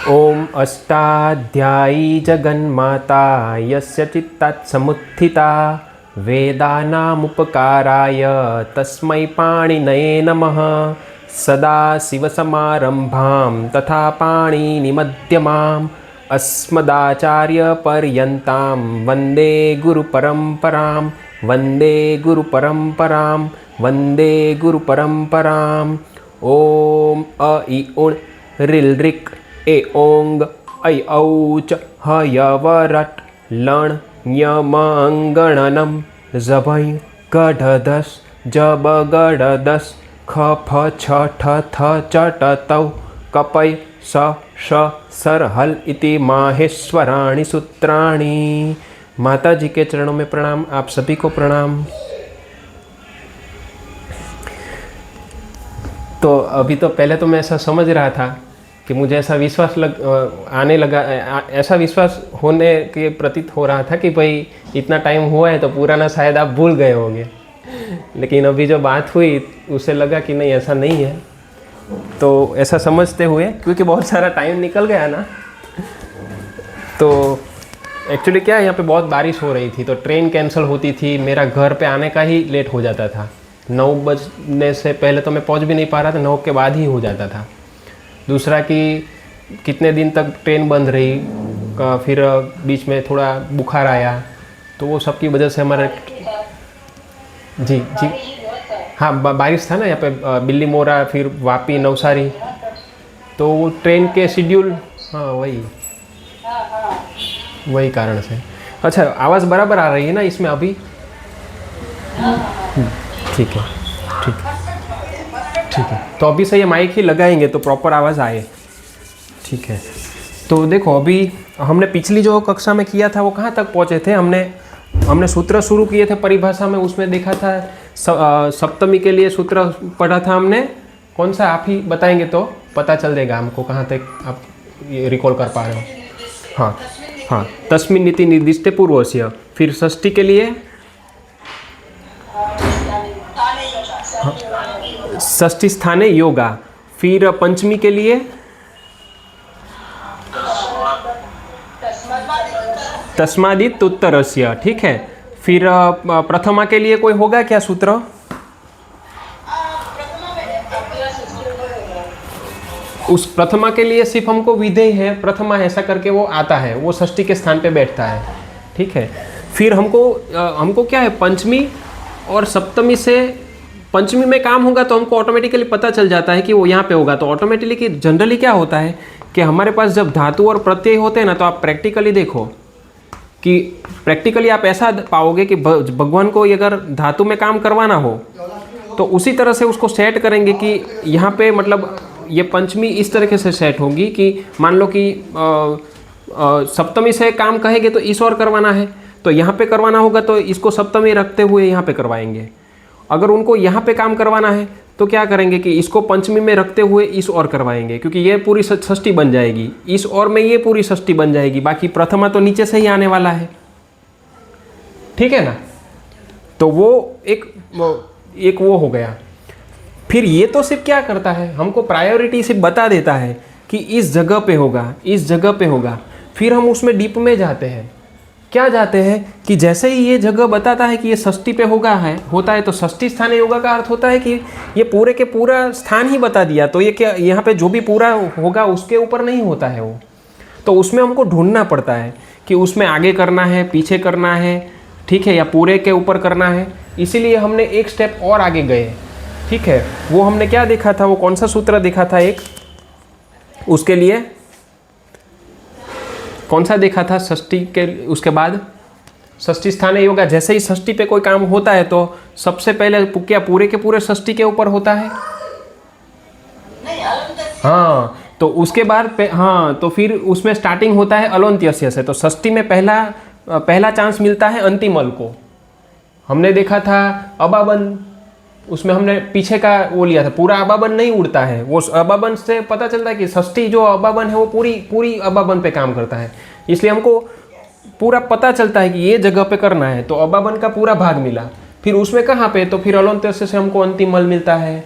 ओम अष्टाध्यायी जगन्माता यस्य चित्तात् समुत्थिता वेदानामुपकाराय तस्मै पाणिनये नमः। सदाशिवसमारम्भां तथा पाणिनिमध्यमाम् अस्मदाचार्यपर्यन्तां वन्दे गुरुपरम्परां वन्दे गुरुपरम्पराम्। ओम अ इ उण ऋल ऋक् ए ओंग ऐ औच हयवरट लण ञमङ्गणनं ज़भञ गढधस् जबगढदस् ख फ छ ठ थ च ट तौ कपै स श सर हल इति माहेश्वराणि सूत्राणि। माता जी के चरणों में प्रणाम। आप सभी को प्रणाम। तो अभी तो पहले तो मैं ऐसा समझ रहा था कि मुझे ऐसा विश्वास आने लगा, ऐसा विश्वास होने के प्रतीत हो रहा था कि भाई इतना टाइम हुआ है तो पुराना शायद आप भूल गए होंगे। लेकिन अभी जो बात हुई उससे लगा कि नहीं, ऐसा नहीं है। तो ऐसा समझते हुए, क्योंकि बहुत सारा टाइम निकल गया ना, तो एक्चुअली क्या है, यहाँ पे बहुत बारिश हो रही थी तो ट्रेन कैंसिल होती थी, मेरा घर पे आने का ही लेट हो जाता था। 9 बजने से पहले तो मैं पहुँच भी नहीं पा रहा था, 9 के बाद ही हो जाता था। दूसरा कि कितने दिन तक ट्रेन बंद रही, फिर बीच में थोड़ा बुखार आया, तो वो सब की वजह से हमारे जी हाँ बारिश था ना यहाँ पे, बिल्ली मोरा, फिर वापी, नवसारी, तो वो ट्रेन के शेड्यूल, हाँ वही कारण से। अच्छा, आवाज़ बराबर आ रही है ना इसमें अभी? ठीक है। तो अभी से ये माइक ही लगाएंगे तो प्रॉपर आवाज़ आए। ठीक है। तो देखो, अभी हमने पिछली जो कक्षा में किया था वो कहाँ तक पहुँचे थे? हमने सूत्र शुरू किए थे परिभाषा में, उसमें देखा था सप्तमी के लिए सूत्र पढ़ा था हमने। कौन सा आप ही बताएंगे तो पता चल देगा हमको कहाँ तक आप ये रिकॉल कर पा रहे हो। हाँ, तस्मिन् नीति निर्दिष्टे पूर्वस्य। फिर षष्ठी के लिए षष्ठी स्थाने योगा। फिर पंचमी के लिए तस्मादित उत्तरस्य। ठीक है। फिर प्रथमा के लिए कोई होगा क्या सूत्र? उस प्रथमा के लिए सिर्फ हमको विधेय है, प्रथमा ऐसा करके वो आता है, वो षष्ठी के स्थान पे बैठता है। ठीक है। फिर हमको क्या है, पंचमी और सप्तमी से, पंचमी में काम होगा तो हमको ऑटोमेटिकली पता चल जाता है कि वो यहाँ पे होगा। तो ऑटोमेटिकली कि जनरली क्या होता है कि हमारे पास जब धातु और प्रत्यय होते हैं ना, तो आप प्रैक्टिकली देखो कि प्रैक्टिकली आप ऐसा पाओगे कि भगवान को अगर धातु में काम करवाना हो तो उसी तरह से उसको सेट करेंगे कि यहाँ पे मतलब ये पंचमी इस तरीके से सेट होगी कि मान लो कि सप्तमी से काम कहेंगे तो इस और करवाना है, तो यहाँ पे करवाना होगा तो इसको सप्तमी रखते हुए यहाँ पे करवाएंगे। अगर उनको यहाँ पे काम करवाना है तो क्या करेंगे कि इसको पंचमी में रखते हुए इस और करवाएंगे, क्योंकि ये पूरी षष्ठी बन जाएगी, इस और में ये पूरी षष्ठी बन जाएगी। बाकी प्रथमा तो नीचे से ही आने वाला है। ठीक है ना? तो वो एक वो हो गया। फिर ये तो सिर्फ क्या करता है, हमको प्रायोरिटी सिर्फ बता देता है कि इस जगह पे होगा, इस जगह पे होगा। फिर हम उसमें डीप में जाते हैं। क्या जाते हैं कि जैसे ही ये जगह बताता है कि ये षष्ठी पे होता है तो षष्ठी स्थान योगा का अर्थ होता है कि ये पूरे के पूरा स्थान ही बता दिया, तो ये क्या यहाँ पे जो भी पूरा होगा उसके ऊपर नहीं होता है वो। तो उसमें हमको ढूंढना पड़ता है कि उसमें आगे करना है, पीछे करना है, ठीक है, या पूरे के ऊपर करना है। इसीलिए हमने एक स्टेप और आगे गए। ठीक है। वो हमने क्या देखा था, वो कौन सा सूत्र देखा था एक, उसके लिए कौन सा देखा था षष्ठी के? उसके बाद षष्ठी स्थान योगा। जैसे ही षष्ठी पे कोई काम होता है तो सबसे पहले क्या पूरे के पूरे षष्ठी के ऊपर होता है? हाँ, तो उसके बाद तो फिर उसमें स्टार्टिंग होता है अलौंत्यस्य से। तो षष्ठी में पहला चांस मिलता है अंतिमल को। हमने देखा था अबाबन, उसमें हमने पीछे का वो लिया था, पूरा अबाबन नहीं उड़ता है। वो अबाबन से पता चलता है कि षष्ठी जो अबाबन है वो पूरी अबाबन पे काम करता है। इसलिए हमको पूरा पता चलता है कि ये जगह पे करना है, तो अबाबन का पूरा भाग मिला। फिर उसमें कहाँ पे, तो फिर अलौंत्यस्य से हमको अंतिम मल मिलता है।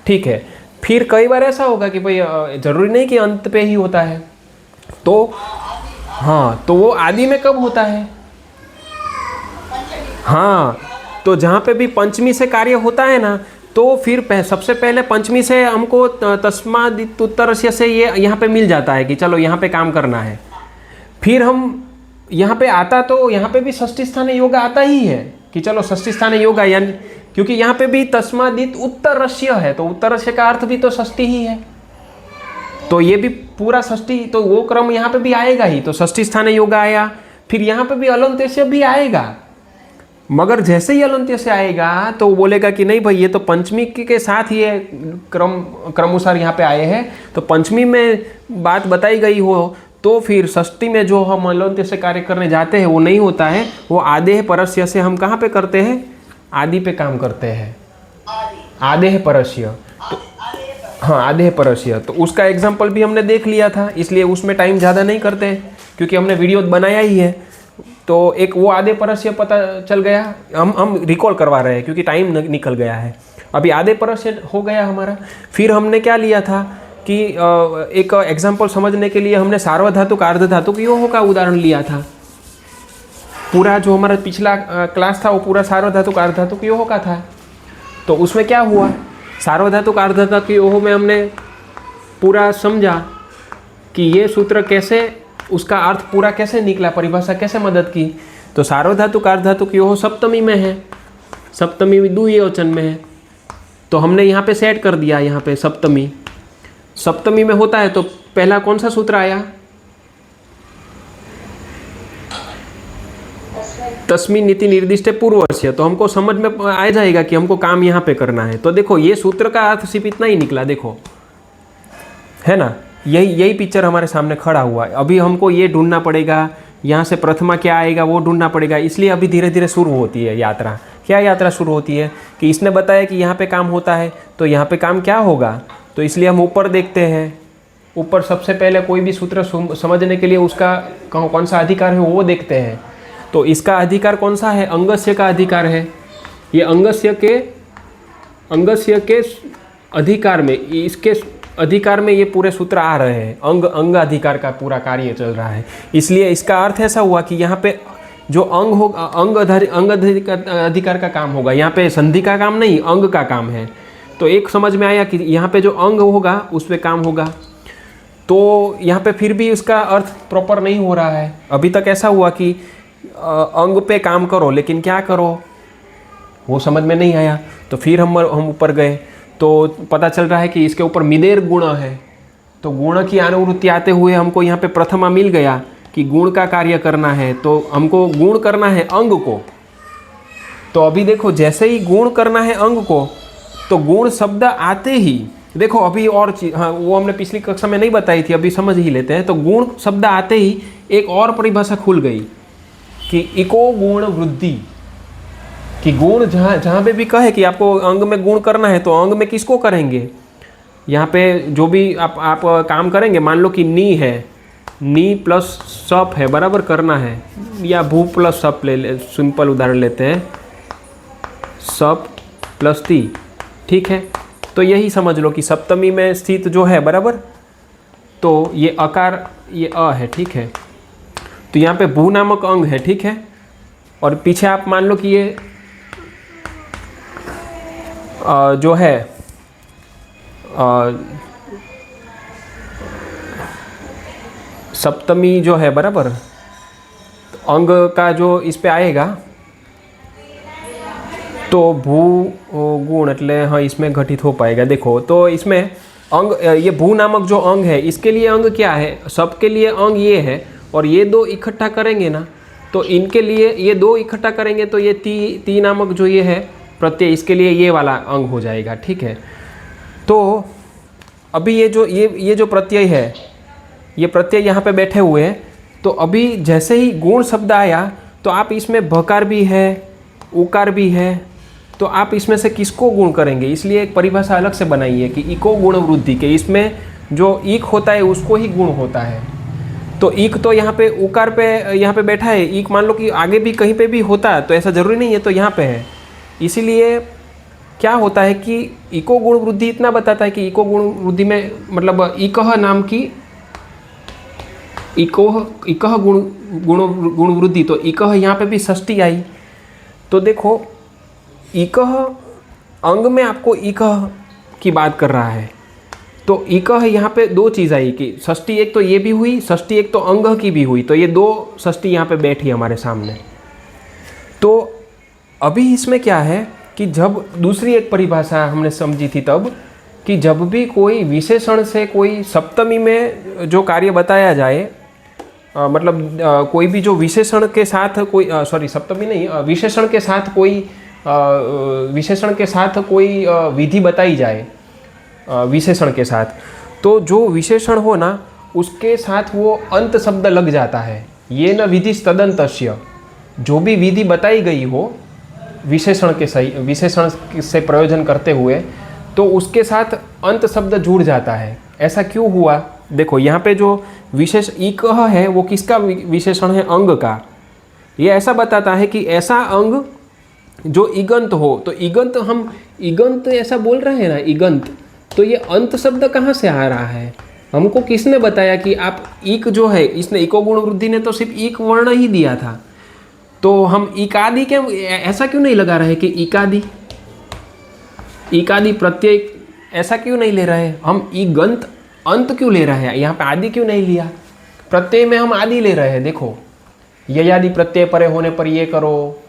ठीक है। फिर कई बार ऐसा होगा कि भाई जरूरी नहीं कि अंत पे ही होता है, तो हाँ, तो वो आदि में कब होता है? हाँ, तो जहाँ पे भी पंचमी से कार्य होता है ना, तो फिर सबसे पहले पंचमी से हमको तस्मादित उत्तरस्य से ये यहाँ पे मिल जाता है कि चलो यहाँ पे काम करना है। फिर हम यहाँ पे आता, तो यहाँ पे भी षष्ठी स्थान योग आता ही है कि चलो षष्ठी स्थान योग, यानी क्योंकि यहाँ पे भी तस्मादित उत्तरस्य है, तो उत्तरस्य का अर्थ भी तो षष्ठी ही है, तो ये भी पूरा षष्ठी, तो वो क्रम यहाँ पे भी आएगा ही। तो षष्ठी स्थान योग आया, फिर यहाँ पे भी अलंत्य भी आएगा, मगर जैसे ही अलंत्य से आएगा तो वो बोलेगा कि नहीं भाई ये तो पंचमी के साथ ये क्रमानुसार यहाँ पे आए हैं, तो पंचमी में बात बताई गई हो, तो फिर षष्ठी में जो हम अलंत्य से कार्य करने जाते हैं वो नहीं होता है, वो आदेह परस्य से हम कहाँ पे करते हैं? आदि पे काम करते हैं, आदेह परस्य। तो हाँ, आदेह परस्य, तो उसका एग्जाम्पल भी हमने देख लिया था, इसलिए उसमें टाइम ज़्यादा नहीं करते क्योंकि हमने वीडियो बनाया ही है। तो एक वो आधे परस्य पता चल गया, हम रिकॉल करवा रहे हैं क्योंकि टाइम निकल गया है। अभी आधे परस्य हो गया हमारा। फिर हमने क्या लिया था कि एक एग्जांपल समझने के लिए हमने सार्वधातुक अर्धधातुक योह का उदाहरण लिया था। पूरा जो हमारा पिछला क्लास था वो पूरा सार्वधातुक अर्धधातुक योह का था। तो उसमें क्या हुआ, सार्वधातुक अर्धधातुक योह में हमने पूरा समझा कि ये सूत्र कैसे, उसका अर्थ पूरा कैसे निकला, परिभाषा कैसे मदद की। तो सार्वधातुक अर्धधातुक योह सप्तमी में है, सप्तमी द्विवचन में है, तो हमने यहाँ पे सेट कर दिया, यहाँ पे सप्तमी में होता है। तो पहला कौन सा सूत्र आया? तस्मिन् नीति निर्दिष्टे पूर्वस्य। तो हमको समझ में आ जाएगा कि हमको काम यहाँ पे करना है। तो देखो ये सूत्र का अर्थ सिर्फ इतना ही निकला, देखो है ना, यही पिक्चर हमारे सामने खड़ा हुआ है। अभी हमको ये ढूंढना पड़ेगा, यहाँ से प्रथमा क्या आएगा वो ढूंढना पड़ेगा। इसलिए अभी धीरे धीरे शुरू होती है यात्रा। क्या यात्रा शुरू होती है कि इसने बताया कि यहाँ पे काम होता है, तो यहाँ पे काम क्या होगा, तो इसलिए हम ऊपर देखते हैं। ऊपर सबसे पहले कोई भी सूत्र समझने के लिए उसका कौन सा अधिकार है वो देखते हैं। तो इसका अधिकार कौन सा है? अंगस्य का अधिकार है। ये अंगस्य के अधिकार में, इसके अधिकार में ये पूरे सूत्र आ रहे हैं। अंग अधिकार का पूरा कार्य चल रहा है, इसलिए इसका अर्थ ऐसा हुआ कि यहाँ पे जो अंग होगा, अंग अधिकार का काम होगा। यहाँ पे संधि का काम नहीं, अंग का काम है। तो एक समझ में आया कि यहाँ पे जो अंग होगा उस पर काम होगा। तो यहाँ पे फिर भी उसका अर्थ प्रॉपर नहीं हो रहा है। अभी तक ऐसा हुआ कि अंग पे काम करो, लेकिन क्या करो वो समझ में नहीं आया। तो फिर हम ऊपर गए तो पता चल रहा है कि इसके ऊपर मिदेर गुण है। तो गुण की अनुवृत्ति आते हुए हमको यहाँ पे प्रथमा मिल गया कि गुण का कार्य करना है, तो हमको गुण करना है अंग को। तो अभी देखो जैसे ही गुण करना है अंग को, तो गुण शब्द आते ही देखो अभी और चीज, हाँ वो हमने पिछली कक्षा में नहीं बताई थी, अभी समझ ही लेते हैं। तो गुण शब्द आते ही एक और परिभाषा खुल गई कि इको गुण वृद्धि, कि गुण जहाँ पे भी कहे कि आपको अंग में गुण करना है, तो अंग में किसको करेंगे? यहाँ पे जो भी आप काम करेंगे, मान लो कि नी है, नी प्लस सप है, बराबर करना है, या भू प्लस सप सिंपल उदाहरण लेते हैं, सप प्लस ती, ठीक है। तो यही समझ लो कि सप्तमी में स्थित जो है, बराबर, तो ये अकार, ये अ है, ठीक है। तो यहाँ पे भू नामक अंग है, ठीक है। और पीछे आप मान लो कि ये जो है सप्तमी जो है, बराबर, तो अंग का जो इस पे आएगा, तो भू गुण એટલે हाँ इसमें घटित हो पाएगा। देखो तो इसमें अंग, ये भू नामक जो अंग है, इसके लिए अंग क्या है? सबके लिए अंग ये है, और ये दो इकट्ठा करेंगे ना, तो इनके लिए ये दो इकट्ठा करेंगे तो ये ती नामक जो ये है प्रत्यय, इसके लिए ये वाला अंग हो जाएगा, ठीक है। तो अभी ये जो प्रत्यय है, ये प्रत्यय यहाँ पे बैठे हुए हैं। तो अभी जैसे ही गुण शब्द आया, तो आप इसमें भकार भी है, उकार भी है, तो आप इसमें से किसको गुण करेंगे? इसलिए एक परिभाषा अलग से बनाई है कि इको गुण वृद्धि के, इसमें जो इक होता है उसको ही गुण होता है। तो इक तो यहाँ पे उकार पे यहाँ पे बैठा है, इक मान लो कि आगे भी कहीं पे भी होता है, तो ऐसा जरूरी नहीं है, तो यहाँ पे है। इसीलिए क्या होता है कि इको गुण वृद्धि इतना बताता है कि इको गुण वृद्धि में मतलब इकह नाम की इकोह इकह गुण वृद्धि, तो इकह यहाँ पे भी षष्ठी आई। तो देखो इकह अंग में आपको इकह की बात कर रहा है, तो इकह यहाँ पे दो चीज़ आई कि षष्ठी एक तो ये भी हुई, षष्ठी एक तो अंग की भी हुई, तो ये दो षष्ठी यहाँ पे बैठी हमारे सामने। तो अभी इसमें क्या है कि जब दूसरी एक परिभाषा हमने समझी थी तब, कि जब भी कोई विशेषण से कोई सप्तमी में जो कार्य बताया जाए, मतलब कोई भी जो विशेषण के साथ कोई सप्तमी नहीं, विशेषण के साथ कोई विधि बताई जाए, विशेषण के साथ, तो जो विशेषण हो ना उसके साथ वो अंत शब्द लग जाता है। ये न विधि तदंतस्य, जो भी विधि बताई गई हो विशेषण से प्रयोजन करते हुए, तो उसके साथ अंत शब्द जुड़ जाता है। ऐसा क्यों हुआ? देखो यहाँ पे जो विशेष इकह है वो किसका विशेषण है? अंग का। ये ऐसा बताता है कि ऐसा अंग जो इगंत हो, तो इगंत ऐसा बोल रहे हैं ना, इगंत, तो ये अंत शब्द कहाँ से आ रहा है? हमको किसने बताया कि आप इक जो है, इसने इको गुण वृद्धि ने तो सिर्फ इक वर्ण ही दिया था, तो हम इकादि के ऐसा क्यों नहीं लगा रहे कि इकादि प्रत्यय ऐसा क्यों नहीं ले रहे? हम इगंत अंत क्यों ले रहे हैं? यहाँ पे आदि क्यों नहीं लिया? प्रत्यय में हम आदि ले रहे हैं। देखो ययादि प्रत्यय परे होने पर ये करो,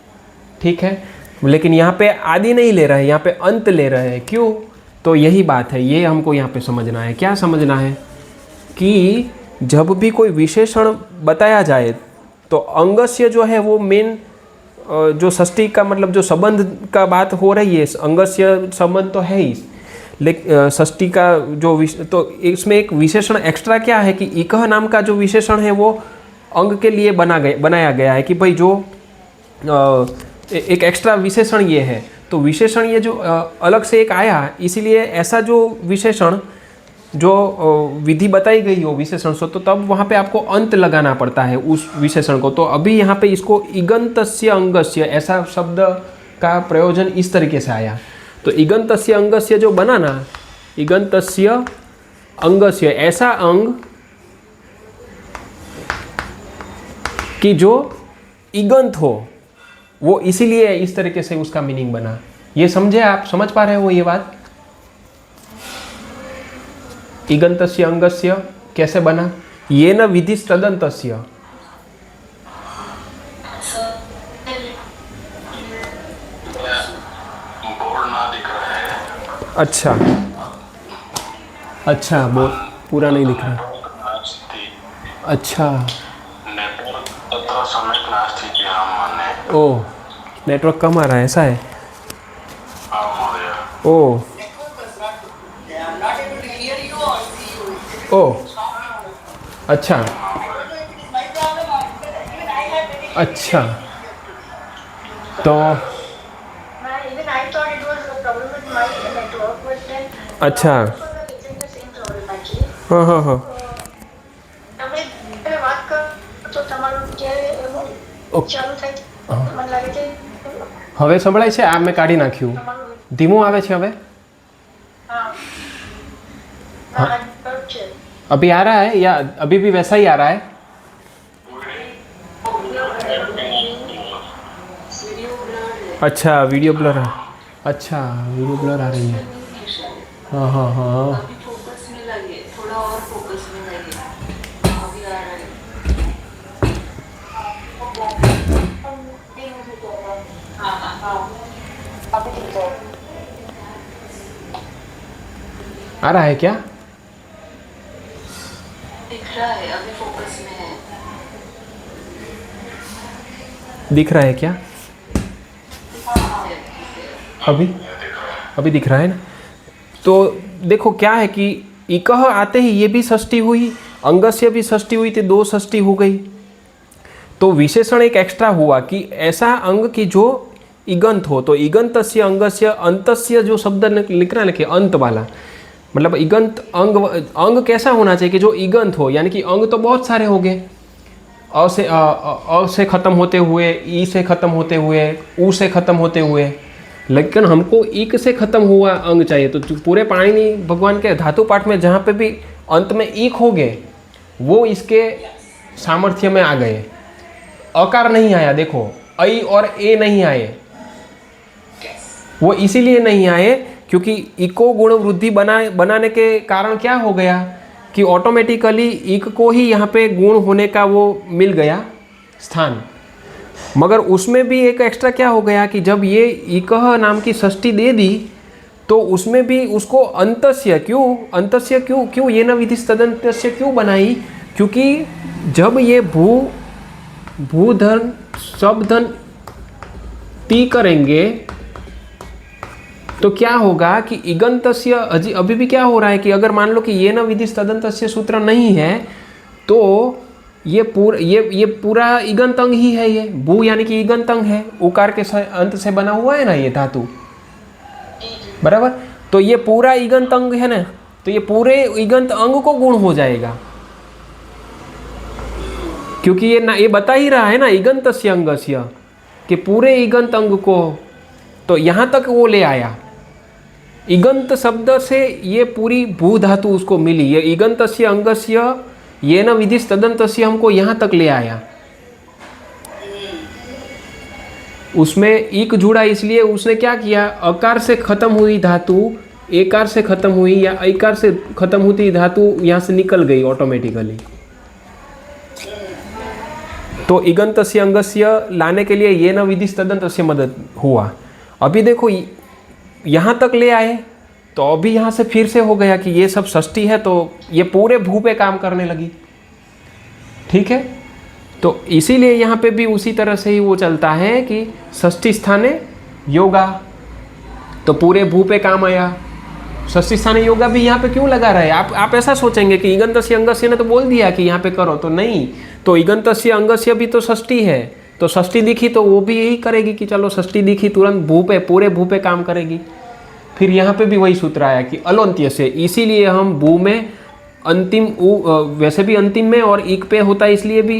ठीक है, लेकिन यहाँ पे आदि नहीं ले रहे हैं, यहाँ पे अंत ले रहे हैं। क्यों? तो यही बात है, ये हमको यहाँ पे समझना है। क्या समझना है? कि जब भी कोई विशेषण बताया जाए तो अंगस्य जो है वो मेन जो षष्ठी का मतलब जो संबंध का बात हो रही है, अंगस्य संबंध तो है ही, लेकिन षष्ठी का जो तो इसमें एक विशेषण एक्स्ट्रा क्या है कि इकह नाम का जो विशेषण है वो अंग के लिए बनाया गया है कि भाई जो एक एक्स्ट्रा विशेषण ये है, तो विशेषण ये जो अलग से एक आया, इसीलिए ऐसा जो विशेषण जो विधि बताई गई हो विशेषण से, तो तब वहाँ पे आपको अंत लगाना पड़ता है उस विशेषण को। तो अभी यहाँ पे इसको इगंतस्य अंगस्य ऐसा शब्द का प्रयोजन इस तरीके से आया। तो इगंतस्य अंगस्य जो बना ना, इगंतस्य अंगस्य, ऐसा अंग कि जो इगंत हो, वो इसीलिए इस तरीके से उसका मीनिंग बना। ये समझे आप? समझ पा रहे हो ये बात? इगंतस्य अंगस्य कैसे बना? ये न विधि तदंतस्य। अच्छा अच्छा, पूरा नहीं दिख रहा। अच्छा ओ, नेटवर्क कम आ रहा है, ऐसा है? ओ ओ अच्छा अच्छा, तो अच्छा हाँ हाँ हाँ હવે સંભળાય છે? આ મેં કાઢી નાખ્યું, ધીમું આવે છે હવે? अभी आ रहा है या अभी भी वैसा ही आ रहा है? अच्छा वीडियो ब्लर है। अच्छा वीडियो ब्लर आ रही है। हाँ हाँ हाँ आ रहा है क्या? दिख रहा है, अभी फोकस में है। दिख रहा है क्या? अभी दिख रहा है ना? तो देखो क्या है कि इकह आते ही ये भी षष्ठी हुई, अंगस्य भी षष्ठी हुई थी, दो षष्ठी हो गई। तो विशेषण एक एक्स्ट्रा हुआ कि ऐसा अंग की जो इगंत हो, तो इगंतस्य अंगस्य अंतस्य जो शब्द लिख रहा है लिखे अंत वाला, मतलब इगंत अंग कैसा होना चाहिए कि जो इगंत हो, यानी कि अंग तो बहुत सारे हो गए, अ से ख़त्म होते हुए, ई से ख़त्म होते हुए, ऊ से ख़त्म होते हुए, लेकिन हमको इक से ख़त्म हुआ अंग चाहिए। तो पूरे पाणिनि भगवान के धातु पाठ में जहाँ पे भी अंत में इक हो गए वो इसके सामर्थ्य में आ गए। अकार नहीं आया, देखो ऐ और ए नहीं आए। वो इसीलिए नहीं आए क्योंकि इको गुण वृद्धि बनाने के कारण क्या हो गया कि ऑटोमेटिकली इक को ही यहाँ पे गुण होने का वो मिल गया स्थान। मगर उसमें भी एक एक्स्ट्रा क्या हो गया कि जब ये इकह नाम की षष्ठी दे दी तो उसमें भी उसको अंतस्य क्यों ये न विधि तदंतस्य क्यों बनाई, क्योंकि जब ये भूधन शब्दन ती करेंगे तो क्या होगा कि इगंतस्य अभी भी क्या हो रहा है कि अगर मान लो कि ये न विधि तदंतस्य सूत्र नहीं है तो ये पूरा इगंत अंग ही है। ये भू यानी कि इगंत अंग है, उकार के अंत से बना हुआ है ना ये धातु, बराबर। तो ये पूरा इगंत अंग है ना, तो ये पूरे इगंत अंग को गुण हो जाएगा, क्योंकि ये बता ही रहा है ना इगंतस्य अंगस्य कि पूरे इगंत अंग को, तो यहाँ तक वो ले आया। इगंत शब्द से ये पूरी भू धातु उसको मिली, ये इगंतस्य अंगस्य ये न विधि तदंतस्य हमको यहाँ तक ले आया। उसमें इक जुड़ा, इसलिए उसने क्या किया, अकार से खत्म हुई धातु एकार से खत्म हुई या ऐकार से खत्म होती धातु यहाँ से निकल गई ऑटोमेटिकली। तो इगंतस्य अंगस्य लाने के लिए ये न विधि तदंतस्य मदद हुआ। अभी देखो यहाँ तक ले आए तो अभी यहाँ से फिर से हो गया कि ये सब षष्ठी है तो ये पूरे भू पे काम करने लगी, ठीक है। तो इसीलिए यहाँ पे भी उसी तरह से ही वो चलता है कि षष्ठी स्थाने योगा, तो पूरे भू पे काम आया। षष्ठी स्थाने योगा भी यहाँ पे क्यों लगा रहे, आप ऐसा सोचेंगे कि इगंतस्य अंगस्य ने तो बोल दिया कि यहाँ पे करो, तो नहीं, तो इगंतस्य अंगस्य भी तो षष्ठी है, तो षष्ठी दिखी तो वो भी यही करेगी कि चलो षष्ठी दिखी तुरंत भू पे पूरे भू पे काम करेगी। फिर यहाँ पे भी वही सूत्र आया कि अलोन्त्य से, इसीलिए हम भू में अंतिम वैसे भी अंतिम में और इक पे होता है, इसलिए भी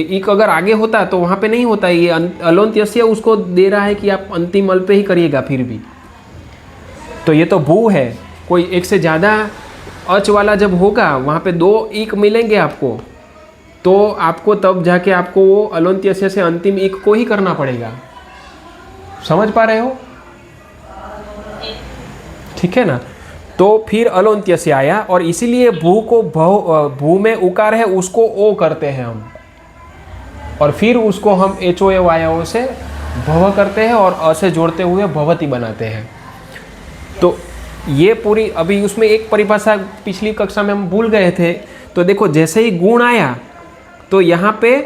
इक अगर आगे होता तो वहाँ पे नहीं होता, ये अलोन्त्य से उसको दे रहा है कि आप अंतिम अल पे ही करिएगा फिर भी। तो ये तो भू है, कोई एक से ज़्यादा अच वाला जब होगा वहाँ पे दो इक मिलेंगे आपको, तो आपको तब जाके आपको वो अलोन्त्यस्य से अंतिम इक को ही करना पड़ेगा। समझ पा रहे हो, ठीक है ना। तो फिर अलोन्त्यस्य आया और इसीलिए भू को भू में उकार है उसको ओ करते हैं हम, और फिर उसको हम एच ओ ए वाय ओ से भव करते हैं और अ से जोड़ते हुए भवती बनाते हैं। तो ये पूरी, अभी उसमें एक परिभाषा पिछली कक्षा में हम भूल गए थे, तो देखो जैसे ही गुण आया तो यहाँ पे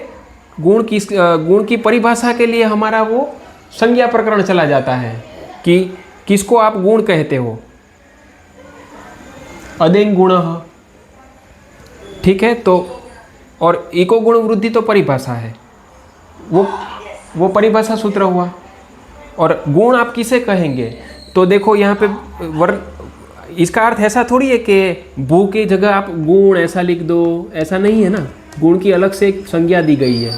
गुण की परिभाषा के लिए हमारा वो संज्ञा प्रकरण चला जाता है कि किसको आप गुण कहते हो, अदेंग गुण, ठीक है। तो और इको गुण वृद्धि तो परिभाषा है, वो परिभाषा सूत्र हुआ। और गुण आप किसे कहेंगे, तो देखो यहाँ पे इसका अर्थ ऐसा थोड़ी है कि भू की जगह आप गुण ऐसा लिख दो, ऐसा नहीं है ना। गुण की अलग से एक संज्ञा दी गई है,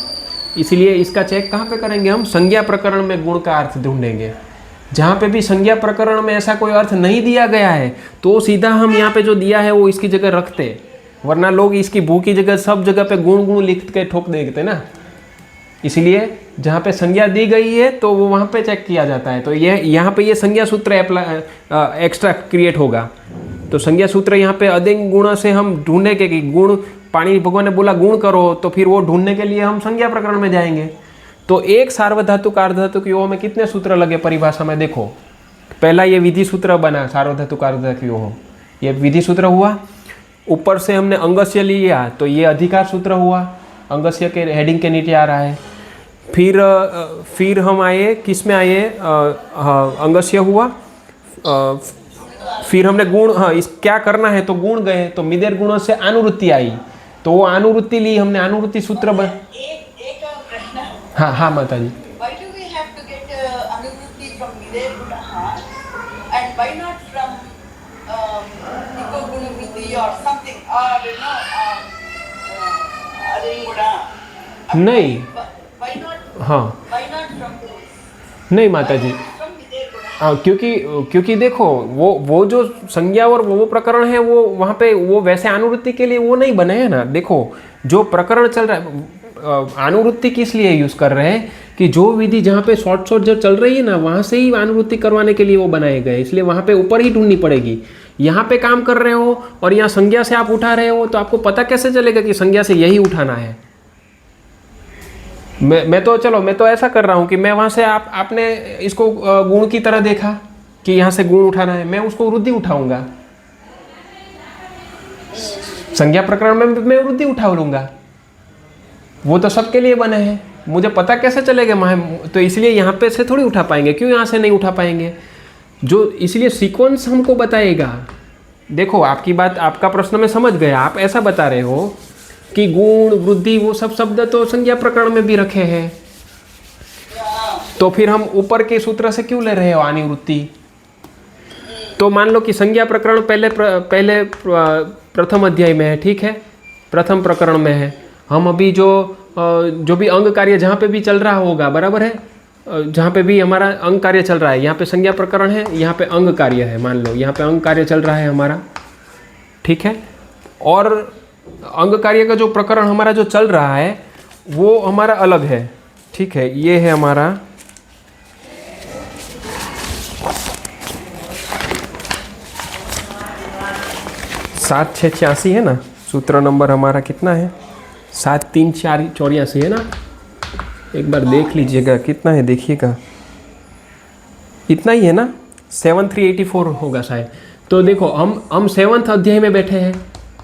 इसलिए इसका चेक कहाँ पे करेंगे हम, संज्ञा प्रकरण में गुण का अर्थ ढूंढेंगे। जहाँ पे भी संज्ञा प्रकरण में ऐसा कोई अर्थ नहीं दिया गया है तो सीधा हम यहाँ पे जो दिया है वो इसकी जगह रखते, वरना लोग इसकी भू की जगह सब जगह पे गुण गुण लिख के ठोक देते ना। इसलिए जहाँ पे संज्ञा दी गई है तो वो वहाँ पे चेक किया जाता है। तो ये यहाँ पे ये संज्ञा सूत्र एक्स्ट्रा क्रिएट होगा। तो संज्ञा सूत्र यहाँ पे अदेंग गुण से हम ढूंढेंगे कि गुण, पाणी भगवान ने बोला गुण करो, तो फिर वो ढूंढने के लिए हम संज्ञा प्रकरण में जाएंगे। तो एक सार्वधातुक अर्धधातुक योह में कितने सूत्र लगे परिभाषा में, देखो पहला ये विधि सूत्र बना सार्वधातुक अर्धधातुक योह, ये विधि सूत्र हुआ। ऊपर से हमने अंगस्य लिया तो ये अधिकार सूत्र हुआ, अंगस्य के हेडिंग के नीचे आ रहा है। फिर हम आए किस में आए, अंगस्य हुआ। फिर हमने गुण, हाँ इस क्या करना है तो गुण गए, तो मिदेर गुणों से अनुवृत्ति आई, तो वो अनुवृत्ति ली हमने, अनुवृत्ति सूत्र बन। एक प्रश्न, हाँ हाँ माता जी, why do we have to get anuvrutti from mider gunaha and why not from iko gunavrutti or something, or you know ading guna, नहीं, why not, हाँ why not from those, नहीं माता जी, from mider guna? क्योंकि देखो वो जो संज्ञा और वो प्रकरण है वो वहाँ पे वो वैसे अनुवृत्ति के लिए वो नहीं बने हैं ना। देखो जो प्रकरण चल रहा है, अनुवृत्ति किस लिए यूज़ कर रहे हैं कि जो विधि जहाँ पे शॉर्ट जो चल रही है ना, वहाँ से ही अनुवृत्ति करवाने के लिए वो बनाए गए, इसलिए वहाँ पे ऊपर ही ढूंढनी पड़ेगी। यहाँ पे काम कर रहे हो और यहाँ संज्ञा से आप उठा रहे हो, तो आपको पता कैसे चलेगा कि संज्ञा से यही उठाना है। मैं तो ऐसा कर रहा हूँ कि मैं वहाँ से आपने इसको गुण की तरह देखा कि यहाँ से गुण उठाना है, मैं उसको वृद्धि उठाऊंगा। संज्ञा प्रकरण में मैं वृद्धि उठा लूंगा, वो तो सबके लिए बने हैं, मुझे पता कैसे चलेगा तो इसलिए यहाँ पे से थोड़ी उठा पाएंगे। क्यों यहाँ से नहीं उठा पाएंगे? जो इसलिए सीक्वेंस हमको बताएगा। देखो आपकी बात, आपका प्रश्न मैं समझ गया। आप ऐसा बता रहे हो कि गुण वृद्धि वो सब शब्द तो संज्ञा प्रकरण में भी रखे हैं, तो फिर हम ऊपर के सूत्र से क्यों ले रहे हो अनुवृत्ति? तो मान लो कि संज्ञा प्रकरण पहले प्रथम अध्याय में है, ठीक है, प्रथम प्रकरण में है। हम अभी जो भी अंग कार्य जहाँ पे भी चल रहा होगा, बराबर है, जहाँ पे भी हमारा अंग कार्य चल रहा है, यहाँ पे संज्ञा प्रकरण है, यहाँ पे अंग कार्य है, मान लो यहाँ पे अंग कार्य चल रहा है हमारा, ठीक है। और अंग कार्य का जो प्रकरण हमारा जो चल रहा है वो हमारा अलग है, ठीक है। ये है हमारा 7-6-86 है ना, सूत्र नंबर हमारा कितना है? 7-3-4-84 है ना। एक बार देख लीजिएगा कितना है, देखिएगा इतना ही है ना, 7-3-84 होगा शायद। तो देखो हम 7th अध्याय में बैठे हैं,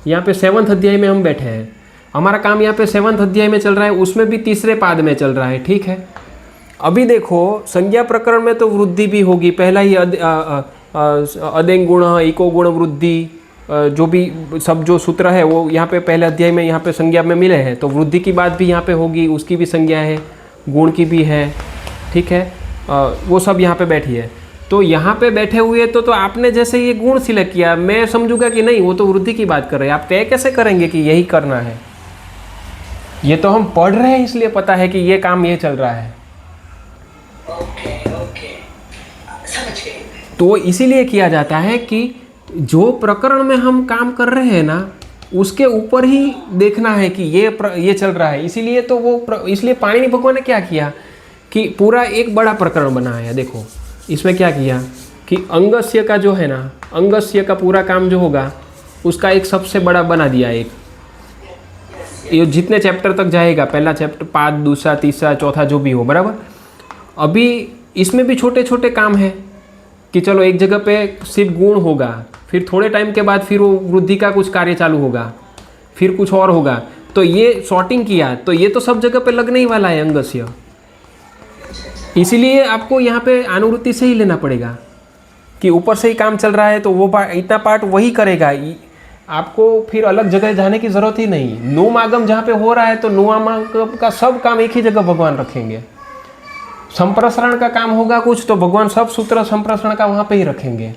यहाँ पे 7th अध्याय में हम बैठे हैं, हमारा काम यहाँ पे 7th अध्याय में चल रहा है, उसमें भी तीसरे पाद में चल रहा है, ठीक है। अभी देखो संज्ञा प्रकरण में तो वृद्धि भी होगी, पहला ही अदेंग गुण, इको गुण वृद्धि, जो भी सब जो सूत्र है वो यहाँ पे पहले अध्याय में यहाँ पे संज्ञा में मिले हैं, तो वृद्धि की बात भी यहाँ पे होगी, उसकी भी संज्ञा है, गुण की भी है, ठीक है। वो सब यहाँ पे बैठी है। तो यहाँ पे बैठे हुए तो आपने जैसे ये गुण सिलेक्ट किया, मैं समझूंगा कि नहीं वो तो वृद्धि की बात कर रहे हैं। आप तय कैसे करेंगे कि यही करना है? ये तो हम पढ़ रहे हैं इसलिए पता है कि ये काम ये चल रहा है। ओके समझ गए। तो इसीलिए किया जाता है कि जो प्रकरण में हम काम कर रहे हैं ना, उसके ऊपर ही देखना है कि ये चल रहा है। इसीलिए तो इसलिए पाणिनि भगवान ने क्या किया कि पूरा एक बड़ा प्रकरण बनाया। देखो इसमें क्या किया कि अंगस्य का जो है ना, अंगस्य का पूरा काम जो होगा उसका एक सबसे बड़ा बना दिया। एक ये जितने चैप्टर तक जाएगा, पहला चैप्टर, पाद, दूसरा, तीसरा, चौथा, जो भी हो, बराबर। अभी इसमें भी छोटे छोटे काम है कि चलो एक जगह पे सिर्फ गुण होगा, फिर थोड़े टाइम के बाद फिर वो वृद्धि का कुछ कार्य चालू होगा, फिर कुछ और होगा। तो ये सॉर्टिंग किया, तो ये तो सब जगह पे लगने ही वाला है अंगस्य। इसीलिए आपको यहाँ पे अनुवृत्ति से ही लेना पड़ेगा कि ऊपर से ही काम चल रहा है तो वो इतना पार्ट वही करेगा, आपको फिर अलग जगह जाने की ज़रूरत ही नहीं। नुमागम जहाँ पे हो रहा है तो नुमागम का सब काम एक ही जगह भगवान रखेंगे। संप्रसारण का काम होगा कुछ तो भगवान सब सूत्र संप्रसारण का वहाँ पे ही रखेंगे।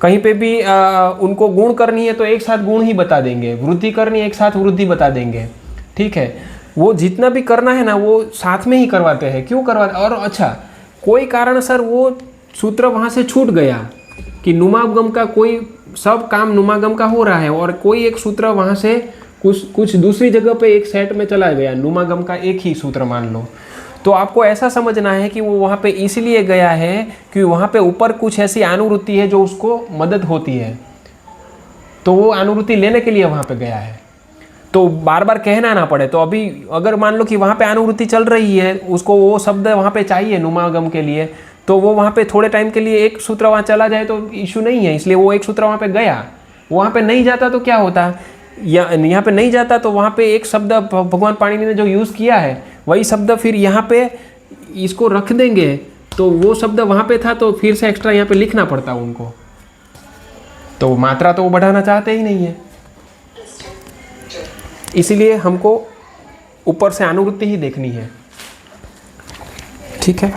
कहीं पे भी उनको गुण करनी है तो एक साथ गुण ही बता देंगे, वृद्धि करनी है एक साथ वृद्धि बता देंगे, ठीक है। वो जितना भी करना है ना वो साथ में ही करवाते हैं। क्यों करवाते? और अच्छा, कोई कारण सर वो सूत्र वहाँ से छूट गया कि नुमागम का कोई सब काम नुमागम का हो रहा है और कोई एक सूत्र वहाँ से कुछ दूसरी जगह पे एक सेट में चला गया, नुमागम का एक ही सूत्र मान लो, तो आपको ऐसा समझना है कि वो वहाँ पे इसलिए गया है कि वहाँ पे ऊपर कुछ ऐसी अनुवृत्ति है जो उसको मदद होती है, तो वो अनुवृत्ति लेने के लिए वहाँ पे गया है। तो बार बार कहना ना पड़े। तो अभी अगर मान लो कि वहाँ पे अनुवृत्ति चल रही है, उसको वो शब्द वहाँ पे चाहिए नुमागम के लिए, तो वो वहाँ पे थोड़े टाइम के लिए एक सूत्र वहाँ चला जाए तो इशू नहीं है, इसलिए वो एक सूत्र वहाँ पे गया। वहाँ पे नहीं जाता तो क्या होता, यहाँ पे नहीं जाता तो वहाँ पे एक शब्द भगवान पाणिनि ने जो यूज़ किया है वही शब्द फिर यहाँ पे इसको रख देंगे, तो वो शब्द वहाँ पे था तो फिर से एक्स्ट्रा यहाँ पे लिखना पड़ता उनको, तो मात्रा तो वो बढ़ाना चाहते ही नहीं है। इसीलिए हमको ऊपर से अनुवृत्ति ही देखनी है, ठीक है।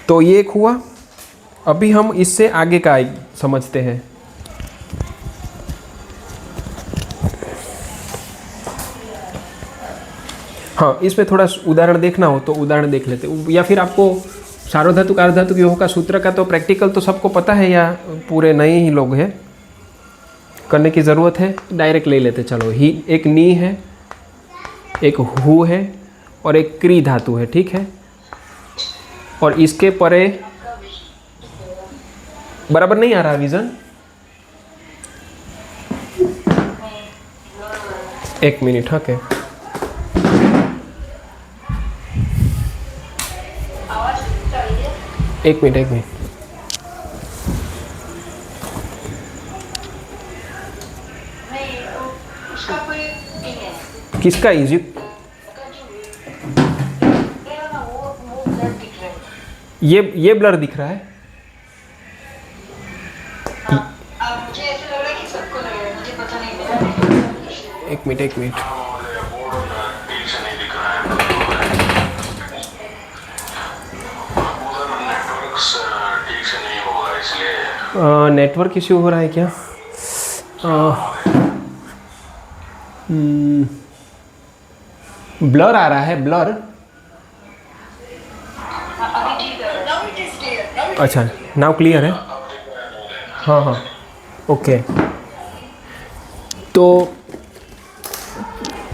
तो ये एक हुआ। अभी हम इससे आगे का समझते हैं। हाँ, इसमें थोड़ा उदाहरण देखना हो तो उदाहरण देख लेते, या फिर आपको सार्वधातुक अर्धधातुक योह का सूत्र का तो प्रैक्टिकल तो सबको पता है या पूरे नए ही लोग हैं, करने की ज़रूरत है, डायरेक्ट ले लेते। चलो ही एक नी है, एक हु है और एक क्री धातु है, ठीक है। और इसके परे बराबर नहीं आ रहा विजन, एक मिनट, ओके। एक मिनट। किसका इजी? ये ब्लर दिख रहा है। मुझे ऐसा लग रहा है कि सबको लग रहा है, मुझे पता नहीं। एक मिनट। नेटवर्क इश्यू हो रहा है क्या? ब्लर आ रहा है, ब्लर। अच्छा, नाउ क्लियर है। हाँ, ओके।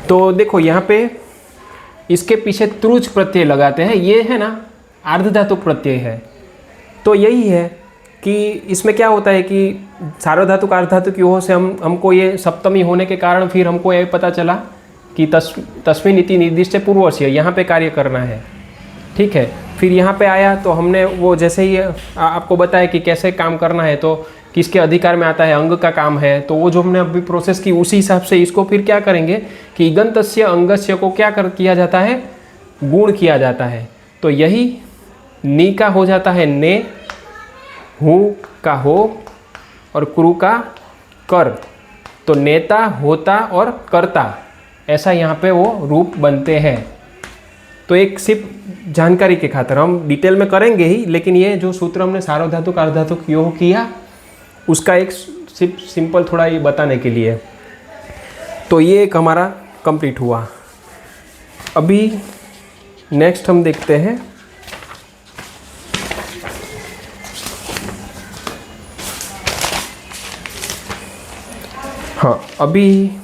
तो देखो यहाँ पे इसके पीछे त्रुज प्रत्यय लगाते हैं, ये है ना आर्धधातुक प्रत्यय है। तो यही है कि इसमें क्या होता है कि सार्वधातुक आर्धधातुक योह से हमको ये सप्तमी होने के कारण फिर हमको ये पता चला कि तस्मिन् इति निर्दिष्टे पूर्वस्य यहाँ पे कार्य करना है, ठीक है। फिर यहाँ पे आया तो हमने वो जैसे ही आपको बताया कि कैसे काम करना है, तो किसके अधिकार में आता है, अंग का काम है। तो वो जो हमने अभी प्रोसेस की उसी हिसाब से इसको फिर क्या करेंगे कि इगंतस्य अंगस्य को क्या किया जाता है, गुण किया जाता है। तो यही नी का हो जाता है ने, हु का हो और क्रू का कर। तो नेता, होता और कर्ता, ऐसा यहाँ पे वो रूप बनते हैं। तो एक सिर्फ जानकारी के खातिर, हम डिटेल में करेंगे ही, लेकिन ये जो सूत्र हमने सार्वधातुक आर्धधातुक योह किया उसका एक सिर्फ सिंपल थोड़ा ये बताने के लिए। तो ये एक हमारा कंप्लीट हुआ। अभी नेक्स्ट हम देखते हैं हाँ, अभी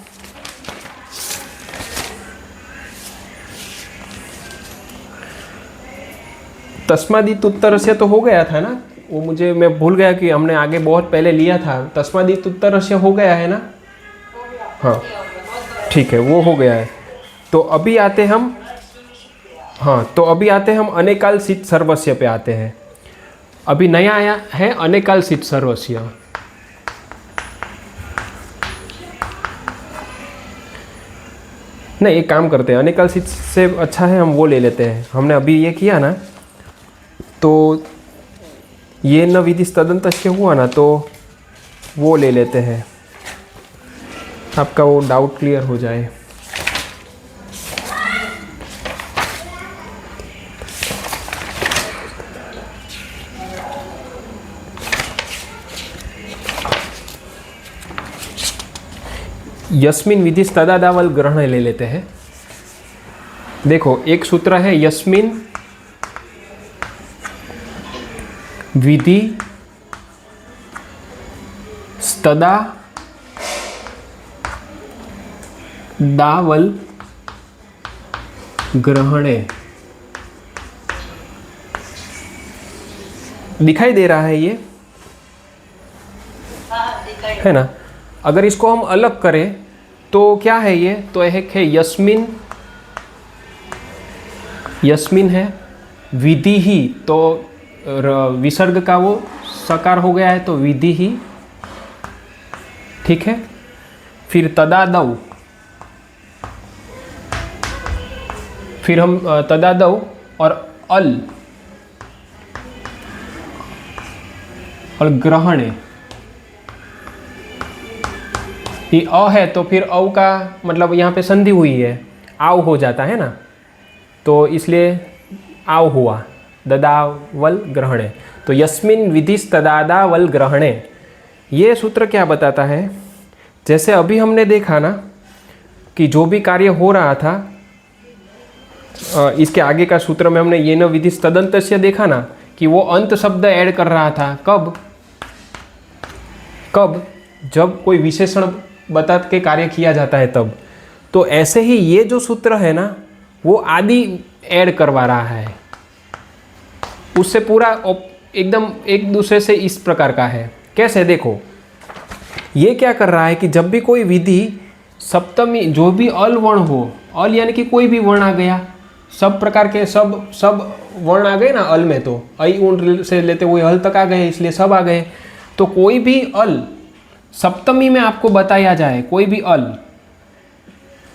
तस्मादित उत्तर से तो हो गया था ना, वो मैं भूल गया कि हमने आगे बहुत पहले लिया था। तस्मादित उत्तर से हो गया है ना? हाँ, ठीक है, वो हो गया है। तो अभी आते हम अनेकाल सित सर्वस्य पे आते हैं। अभी नया आया है अनेकाल सित सर्वस्य। नहीं, एक काम करते हैं, अनेकाल सित से अच्छा है हम वो ले लेते हैं। हमने अभी ये किया ना, तो ये न विधि तदंतस्य हुआ ना, तो वो ले लेते हैं, आपका वो डाउट क्लियर हो जाए। यस्मिन विधि तदादावल ग्रहण ले लेते हैं। देखो, एक सूत्र है यस्मिन विधि स्तदा दावल ग्रहणे। दिखाई दे रहा है ये, है ना? अगर इसको हम अलग करें तो क्या है ये? तो एक है यस्मिन, यस्मिन है विधि ही, तो विसर्ग का वो सकार हो गया है, तो विधि ही, ठीक है। फिर तदादौ, फिर हम तदादौ और अल और ग्रहणे, ये अ है तो फिर औ का मतलब यहाँ पे संधि हुई है, आव हो जाता है ना, तो इसलिए आव हुआ, ददावल ग्रहणे। तो यस्मिन विधिस तदादावल ग्रहणे, ये सूत्र क्या बताता है? जैसे अभी हमने देखा ना कि जो भी कार्य हो रहा था, इसके आगे का सूत्र में हमने ये न विधिस तदंतस्य देखा ना कि वो अंत शब्द ऐड कर रहा था। कब? जब कोई विशेषण बता के कार्य किया जाता है तब। तो ऐसे ही ये जो सूत्र है ना वो आदि ऐड करवा रहा है, उससे पूरा एकदम एक दूसरे से इस प्रकार का है। कैसे, देखो ये क्या कर रहा है कि जब भी कोई विधि सप्तमी जो भी अल वर्ण हो, अल यानी कि कोई भी वर्ण आ गया, सब प्रकार के सब वर्ण आ गए ना अल में, तो ऐ ऊन से लेते हुए अल तक आ गए, इसलिए सब आ गए। तो कोई भी अल सप्तमी में आपको बताया जाए, कोई भी अल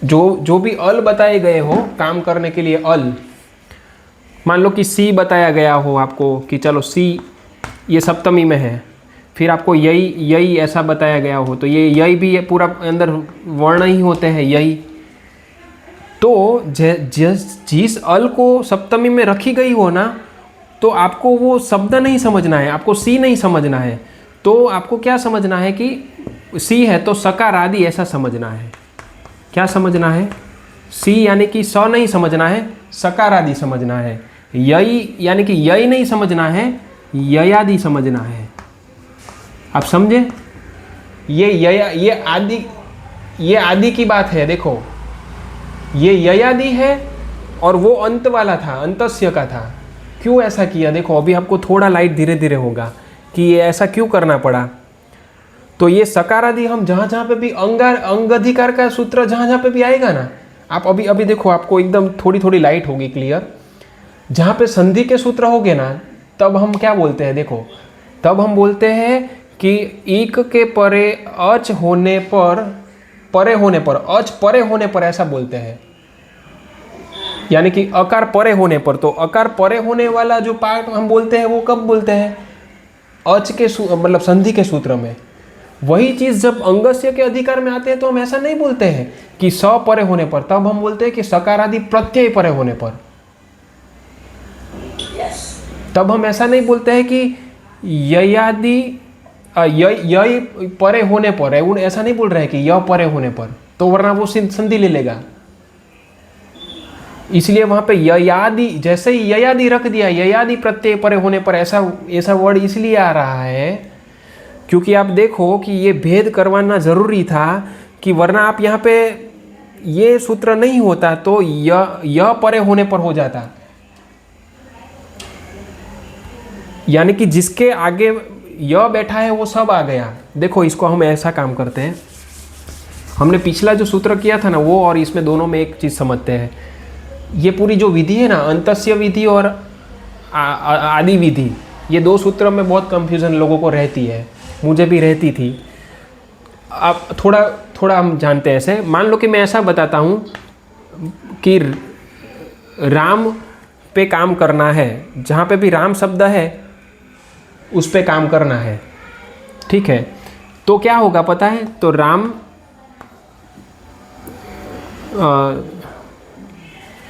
जो भी अल बताए गए हो काम करने के लिए अल, मान लो कि सी बताया गया हो आपको कि चलो सी ये सप्तमी में है, फिर आपको यही ऐसा बताया गया हो, तो ये यही भी पूरा अंदर वर्ण ही होते हैं यही। तो जिस अल को सप्तमी में रखी गई हो ना, तो आपको वो शब्द नहीं समझना है, आपको सी नहीं समझना है, तो आपको क्या समझना है कि सी है तो सकार आदि ऐसा समझना है। क्या समझना है? सी यानी कि स नहीं समझना है, सकार आदि समझना है। यही यानी कि यही नहीं समझना है, ययादि समझना है। आप समझे? ये आदि की बात है। देखो ये ययादि है और वो अंत वाला था, अंतस्य का था। क्यों ऐसा किया? देखो अभी आपको थोड़ा लाइट धीरे धीरे होगा कि ये ऐसा क्यों करना पड़ा। तो ये सकार आदि हम जहाँ पे भी अंग अधिकार का सूत्र जहाँ पे भी आएगा ना, आप अभी देखो आपको एकदम थोड़ी लाइट होगी क्लियर। जहाँ पे संधि के सूत्र होंगे ना, तब हम क्या बोलते हैं? देखो तब हम बोलते हैं कि इक के परे अच होने पर, परे होने पर, अच परे होने पर ऐसा बोलते हैं, यानी कि अकार परे होने पर। तो अकार परे होने वाला जो पार्ट हम बोलते हैं वो कब बोलते हैं? अच के मतलब संधि के सूत्र में। वही चीज जब अंगस्य के अधिकार में आते हैं तो हम ऐसा नहीं बोलते हैं कि स परे होने पर, तब हम बोलते हैं कि सकार आदि प्रत्यय परे होने पर। तब हम ऐसा नहीं बोलते हैं कि ययादि यही परे होने पर है, उन ऐसा नहीं बोल रहे हैं कि यह परे होने पर, तो वरना वो संधि ले लेगा। इसलिए वहां पे ययादि, जैसे ही ययादि रख दिया, ययादि प्रत्यय परे होने पर, ऐसा वर्ड इसलिए आ रहा है क्योंकि आप देखो कि ये भेद करवाना जरूरी था, कि वरना आप यहाँ पे ये सूत्र नहीं होता तो यह परे होने पर हो जाता, यानी कि जिसके आगे यह बैठा है वो सब आ गया। देखो इसको हम ऐसा काम करते हैं, हमने पिछला जो सूत्र किया था ना वो और इसमें दोनों में एक चीज़ समझते हैं। ये पूरी जो विधि है ना, अंतस्य विधि और आदि विधि, ये दो सूत्रों में बहुत कंफ्यूजन लोगों को रहती है, मुझे भी रहती थी। अब थोड़ा हम जानते हैं ऐसे। मान लो कि मैं ऐसा बताता हूँ कि राम पे काम करना है, जहाँ पे भी राम शब्द है उस पे काम करना है, ठीक है? तो क्या होगा पता है? तो राम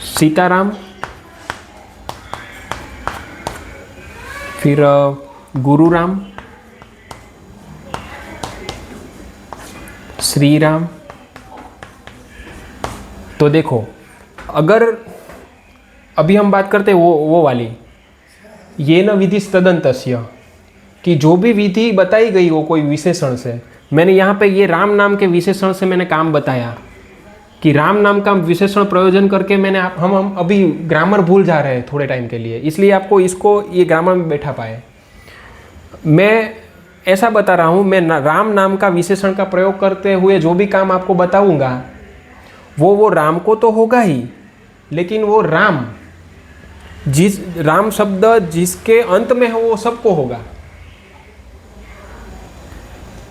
सीताराम, फिर गुरु राम, श्री राम। तो देखो अगर अभी हम बात करते हैं वो वाली, ये न विधि तदंतस्य, कि जो भी विधि बताई गई हो कोई विशेषण से, मैंने यहाँ पे ये राम नाम के विशेषण से मैंने काम बताया कि राम नाम का विशेषण प्रयोजन करके मैंने हम अभी ग्रामर भूल जा रहे हैं थोड़े टाइम के लिए, इसलिए आपको इसको ये ग्रामर में बैठा पाए। मैं ऐसा बता रहा हूँ, मैं राम नाम का विशेषण का प्रयोग करते हुए जो भी काम आपको बताऊँगा वो राम को तो होगा ही, लेकिन वो राम राम शब्द जिसके अंत में है वो सबको होगा।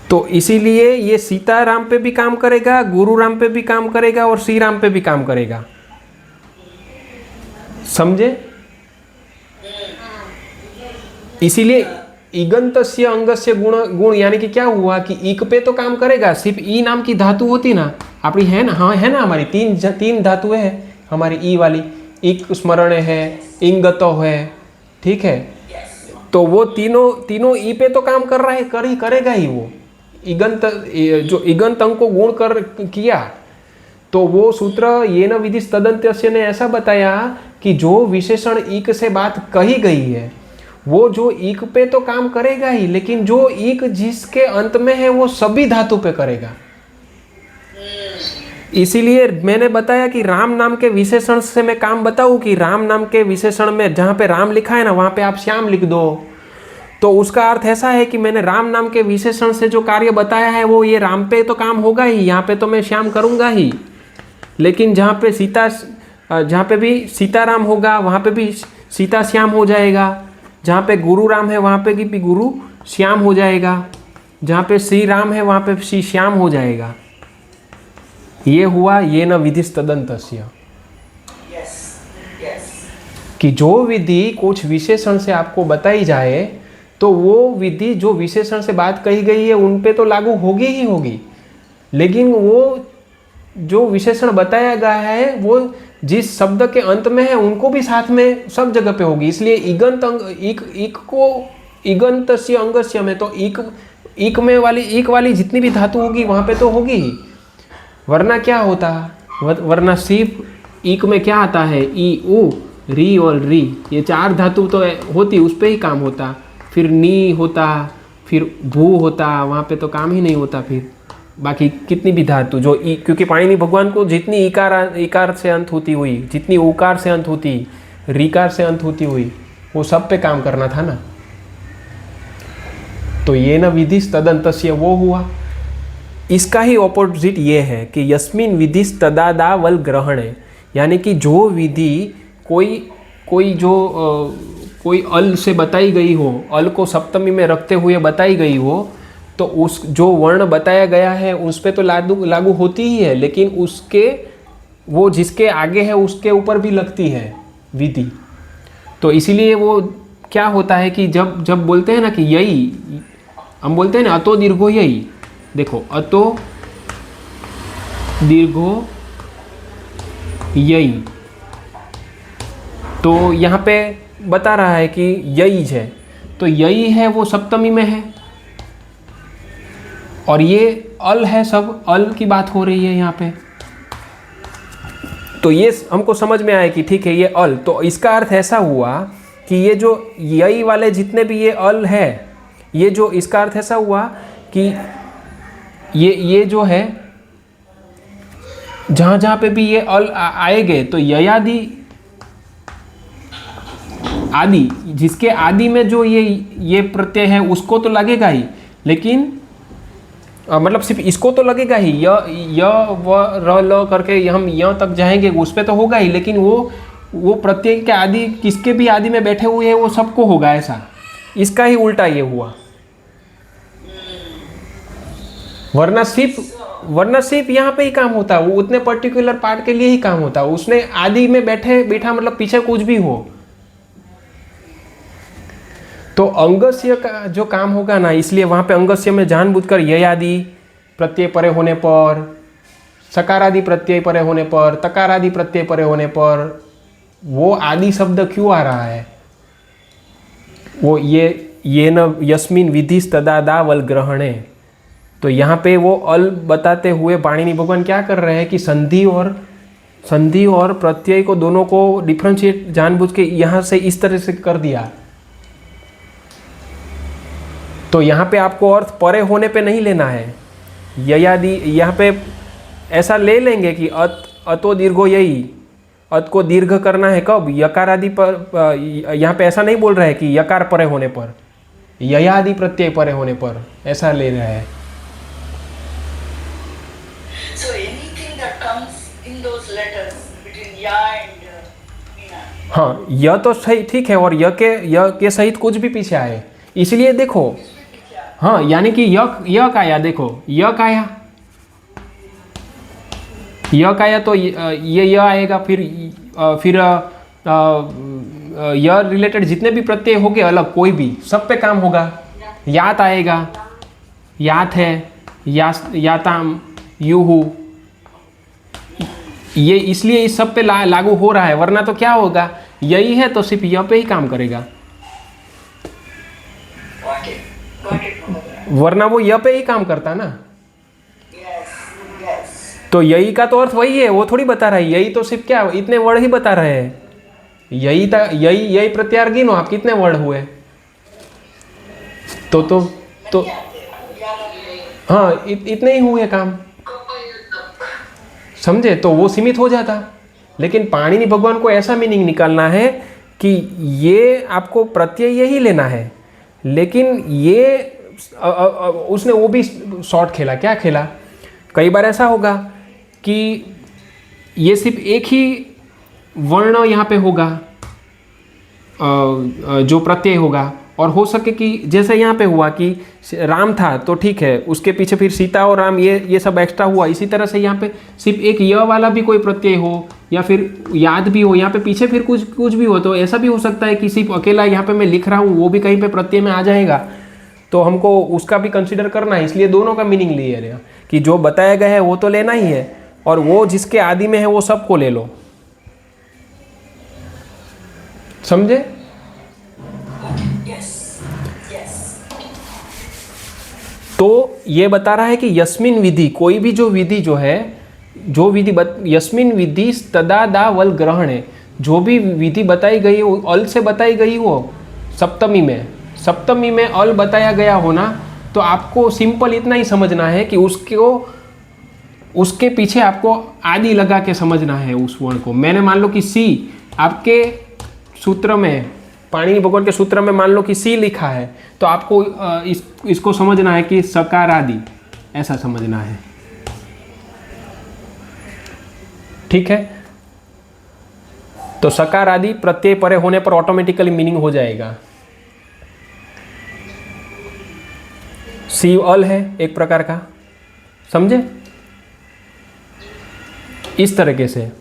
तो इसीलिए ये सीता राम पे भी काम करेगा, गुरु राम पे भी काम करेगा और श्री राम पे भी काम करेगा। समझे? इसीलिए इगंतस्य अंगस्य गुण यानी कि क्या हुआ कि इक पे तो काम करेगा, सिर्फ ई नाम की धातु होती ना अपनी, है ना? हाँ है ना, हमारी तीन धातुएं हैं हमारी ई वाली, इक स्मरण है, इंगतो है, ठीक है? तो वो तीनों ई पे तो काम कर रहा है, करेगा ही वो। इगंत जो इगंत अंग को गुण कर किया, तो वो सूत्र ये न विधि तदंतस्य ने ऐसा बताया कि जो विशेषण इक से बात कही गई है वो जो इक पे तो काम करेगा ही, लेकिन जो इक जिसके अंत में है वो सभी धातु पे करेगा। इसीलिए मैंने बताया कि राम नाम के विशेषण से मैं काम बताऊं कि राम नाम के विशेषण में जहाँ पे राम लिखा है ना वहाँ पे आप श्याम लिख दो। तो उसका अर्थ ऐसा है कि मैंने राम नाम के विशेषण से जो कार्य बताया है वो ये राम पे तो काम होगा ही, यहाँ पे तो मैं श्याम करूँगा ही। लेकिन जहाँ पे भी सीताराम होगा वहाँ पे भी सीता श्याम हो जाएगा। जहाँ पे गुरु राम है वहाँ पे भी गुरु श्याम हो जाएगा। जहाँ पे श्री राम है वहाँ पे श्री श्याम हो जाएगा। ये हुआ ये न विधिस तदन्तस्य, कि जो विधि कुछ विशेषण से आपको बताई जाए तो वो विधि जो विशेषण से बात कही गई है उन पे तो लागू होगी ही होगी, लेकिन वो जो विशेषण बताया गया है वो जिस शब्द के अंत में है उनको भी साथ में सब जगह पे होगी। इसलिए इगंत इक को इगंतस्य अंगस्य में तो इक में वाली जितनी भी धातु होगी वहाँ पे तो होगी ही। वरना क्या होता, वरना सिर्फ इक में क्या आता है, ई उ री और री, ये 4 धातु तो होती, उस पर ही काम होता। फिर नी होता, फिर भू होता, वहाँ पे तो काम ही नहीं होता। फिर बाकी कितनी भी धातु जो क्योंकि पाणिनि भगवान को जितनी इकार से अंत होती हुई, जितनी उकार से अंत होती, रीकार से अंत होती हुई, वो सब पे काम करना था ना। तो ये न विधिस तदन्तस्य वो हुआ। इसका ही ऑपोजिट ये है कि यस्मिन विधिस तदादावल ग्रहणे, यानी कि जो विधि कोई अल से बताई गई हो, अल को सप्तमी में रखते हुए बताई गई हो, तो उस जो वर्ण बताया गया है उस पे तो लागू होती ही है, लेकिन उसके वो जिसके आगे है उसके ऊपर भी लगती है विधि। तो इसीलिए वो क्या होता है कि जब बोलते हैं ना कि यही, हम बोलते हैं ना अतो दीर्घो यही, देखो अतो दीर्घो यही, तो यहाँ पे बता रहा है कि यही है, तो यही है वो सप्तमी में है और ये अल है, सब अल की बात हो रही है यहाँ पे। तो ये हमको समझ में आया कि ठीक है ये अल, तो इसका अर्थ ऐसा हुआ कि ये जो यही वाले जितने भी ये अल है, ये जो इसका अर्थ ऐसा हुआ कि ये जो है जहाँ पे भी ये अल आएंगे तो ययादि आदि, जिसके आदि में जो ये प्रत्यय है उसको तो लगेगा ही, लेकिन मतलब सिर्फ इसको तो लगेगा ही, य व र ल करके हम य तक जाएंगे उस पे तो होगा ही, लेकिन वो प्रत्यय के आदि किसके भी आदि में बैठे हुए हैं वो सबको होगा ऐसा। इसका ही उल्टा ये हुआ। वरना सिर्फ यहाँ पे ही काम होता, वो उतने पर्टिकुलर पार्ट के लिए ही काम होता, उसने आदि में बैठा मतलब पीछे कुछ भी हो। तो अंगस्य का जो काम होगा ना, इसलिए वहाँ पे अंगस्य में जानबूझकर ययादि प्रत्यय परे होने पर, सकारादि प्रत्यय परे होने पर, तकारादि प्रत्यय परे होने पर वो आदि शब्द क्यों आ रहा है? वो ये न यस्मिन विधिस तदादावल ग्रहणे, तो यहाँ पे वो अल बताते हुए पाणिनि भगवान क्या कर रहे हैं कि संधि और प्रत्यय को दोनों को डिफ्रेंशिएट जानबूझ के यहाँ से इस तरह से कर दिया। तो यहाँ पे आपको अर्थ परे होने पे नहीं लेना है, ययादि यहाँ पे ऐसा ले लेंगे कि अतो दीर्घो यही, अत को दीर्घ करना है कब? यकार आदि पर। यहाँ पे ऐसा नहीं बोल रहा है कि यकार परे होने पर, ययादि प्रत्यय परे होने पर, ऐसा ले रहा है। So anything that comes in those letters between ya and mina. हाँ, यह तो सही ठीक है, और य के सहित कुछ भी पीछे आए, इसलिए देखो हाँ, यानी कि य काया, देखो य काया तो ये य आएगा, फिर य रिलेटेड जितने भी प्रत्यय होंगे अलग कोई भी, सब पे काम होगा। यात आएगा, यात है, याताम, युहु, ये इसलिए इस सब पे लागू हो रहा है, वरना तो क्या होगा, यही है तो सिर्फ य पे ही काम करेगा, वरना वो य पे ही काम करता ना। तो यही का तो अर्थ वही है, वो थोड़ी बता रहा है, यही तो सिर्फ क्या इतने वर्ड ही बता रहे हैं, यही प्रत्यार गिनो आप कितने वर्ड हुए। तो हाँ, इतने ही हुए काम। समझे, तो वो सीमित हो जाता। लेकिन पाणिनि भगवान को ऐसा मीनिंग निकालना है कि ये आपको प्रत्यय यही लेना है, लेकिन ये उसने वो भी शॉर्ट खेला। क्या खेला, कई बार ऐसा होगा कि ये सिर्फ एक ही वर्ण यहाँ पे होगा जो प्रत्यय होगा, और हो सके कि जैसे यहाँ पे हुआ कि राम था तो ठीक है, उसके पीछे फिर सीता और राम ये सब एक्स्ट्रा हुआ। इसी तरह से यहाँ पे सिर्फ एक य वाला भी कोई प्रत्यय हो, या फिर याद भी हो, यहाँ पे पीछे फिर कुछ भी हो। तो ऐसा भी हो सकता है कि सिर्फ अकेला यहाँ पे मैं लिख रहा हूँ वो भी कहीं पे प्रत्यय में आ जाएगा, तो हमको उसका भी कंसिडर करना है। इसलिए दोनों का मीनिंग लिए रहेगा कि जो बताया गया है वो तो लेना ही है, और वो जिसके आदि में है वो सबको ले लो। समझे? तो ये बता रहा है कि यस्मिन विधि, कोई भी जो विधि जो है, जो विधि यस्मिन विधि तदा दा वल ग्रहण है, जो भी विधि बताई गई हो अल से बताई गई हो, सप्तमी में अल बताया गया हो ना, तो आपको सिंपल इतना ही समझना है कि उसके पीछे आपको आदि लगा के समझना है उस वर्ण को। मैंने मान लो कि सी आपके सूत्र में, पाणिनि भगवान के सूत्र में मान लो कि सी लिखा है, तो आपको इसको समझना है कि सकार आदि, ऐसा समझना है। ठीक है, तो सकार आदि प्रत्यय परे होने पर ऑटोमेटिकली मीनिंग हो जाएगा। सी अल है एक प्रकार का, समझे? इस तरीके से